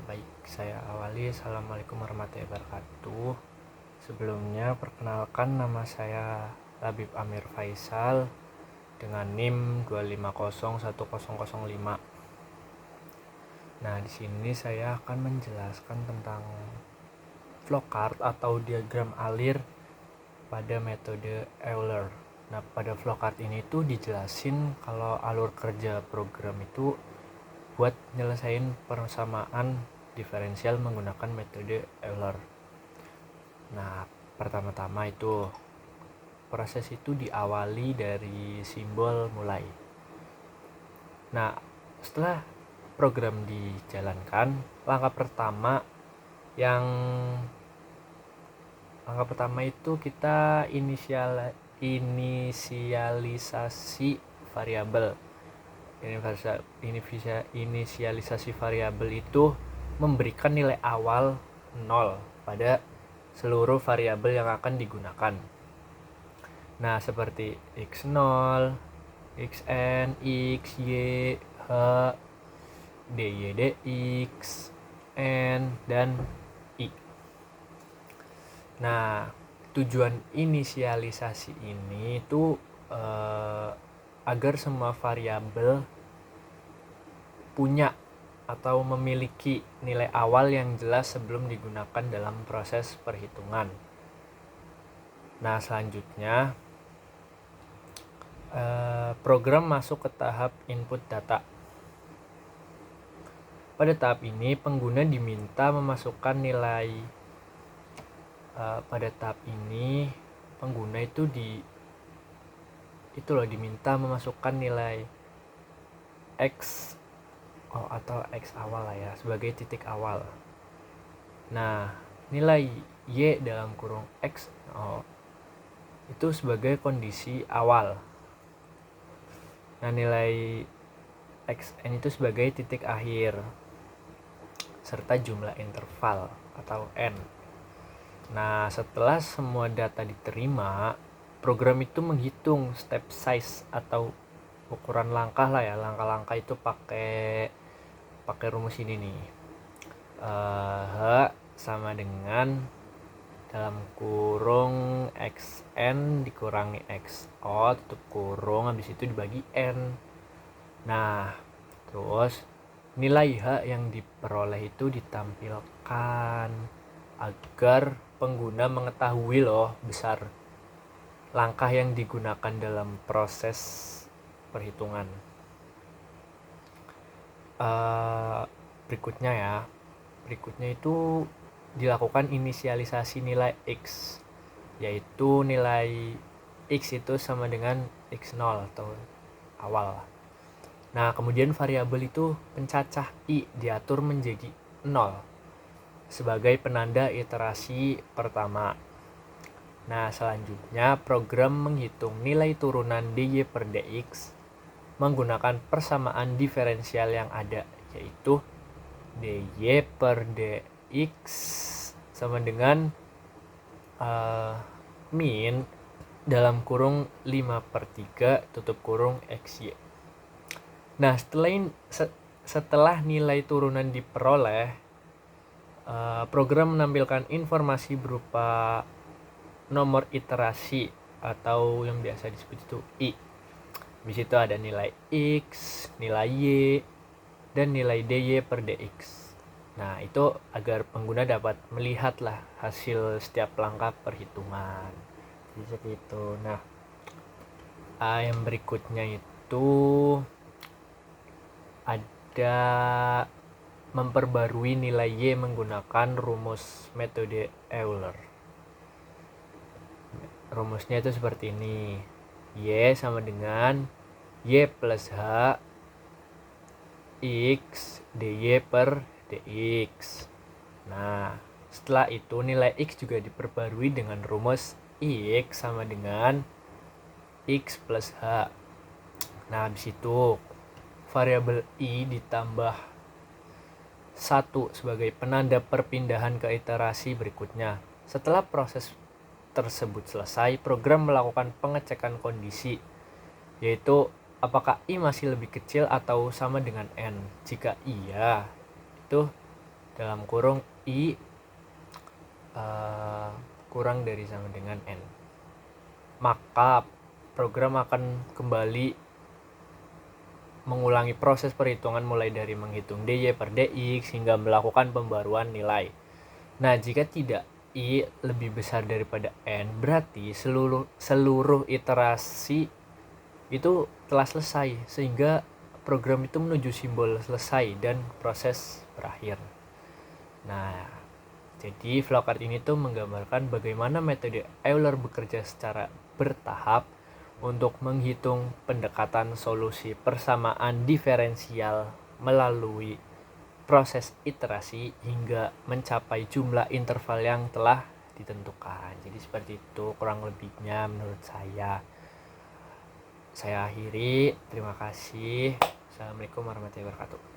Baik, saya awali. Assalamualaikum warahmatullahi wabarakatuh. Sebelumnya, perkenalkan nama saya Labib Amir Faisal dengan NIM 2501005. Nah, di sini saya akan menjelaskan tentang flowchart atau diagram alir pada metode Euler. Nah, pada flowchart ini tuh dijelasin kalau alur kerja program itu buat nyelesain persamaan diferensial menggunakan metode Euler. Nah, pertama-tama itu proses itu diawali dari simbol mulai. Nah, setelah program dijalankan, langkah pertama itu kita inisialisasi variabel. Inisialisasi variabel itu memberikan nilai awal 0 pada seluruh variabel yang akan digunakan. Nah, seperti x0, xn, x, y, h, dy, dx, n, dan i. Nah, tujuan inisialisasi ini itu agar semua variabel punya atau memiliki nilai awal yang jelas sebelum digunakan dalam proses perhitungan. Nah, selanjutnya program masuk ke tahap input data. Pada tahap ini pengguna diminta memasukkan nilai diminta memasukkan nilai x atau x awal lah ya sebagai titik awal. Nah, nilai y dalam kurung x itu sebagai kondisi awal. Nah, nilai xn itu sebagai titik akhir serta jumlah interval atau n. Nah, setelah semua data diterima, program itu menghitung step size atau ukuran langkah lah ya. Langkah-langkah itu pakai rumus ini nih. H sama dengan dalam kurung xn dikurangi xo tutup kurung, habis itu dibagi n. Nah, terus nilai H yang diperoleh itu ditampilkan agar pengguna mengetahui besar langkah yang digunakan dalam proses perhitungan. Berikutnya itu dilakukan inisialisasi nilai x, yaitu nilai x itu sama dengan x0 atau awal. Nah, kemudian variabel itu pencacah i diatur menjadi 0 sebagai penanda iterasi pertama. Nah, selanjutnya program menghitung nilai turunan dy per dx menggunakan persamaan diferensial yang ada, yaitu dy per dx sama dengan min dalam kurung 5/3 tutup kurung xy. Nah, setelah nilai turunan diperoleh, program menampilkan informasi berupa nomor iterasi atau yang biasa disebut itu i. Di situ ada nilai x, nilai y, dan nilai dy per dx. Nah, itu agar pengguna dapat melihatlah hasil setiap langkah perhitungan. Seperti itu. Nah, yang berikutnya itu ada memperbarui nilai y menggunakan rumus metode Euler. Rumusnya itu seperti ini. Y sama dengan y plus h x dy per dx. Nah, setelah itu nilai x juga diperbarui dengan rumus x sama dengan x plus h. Nah, habis itu variabel i ditambah 1 sebagai penanda perpindahan ke iterasi berikutnya. Setelah proses tersebut selesai, program melakukan pengecekan kondisi, yaitu apakah i masih lebih kecil atau sama dengan n. Jika iya, itu dalam kurung I kurang dari sama dengan N. Maka program akan kembali mengulangi proses perhitungan mulai dari menghitung dy per dx hingga melakukan pembaruan nilai. Nah, jika tidak I lebih besar daripada N, berarti seluruh iterasi itu telah selesai, sehingga program itu menuju simbol selesai dan proses berakhir. Nah, jadi flowchart ini tuh menggambarkan bagaimana metode Euler bekerja secara bertahap untuk menghitung pendekatan solusi persamaan diferensial melalui proses iterasi hingga mencapai jumlah interval yang telah ditentukan. Jadi seperti itu kurang lebihnya menurut saya. Saya akhiri, terima kasih. Assalamualaikum warahmatullahi wabarakatuh.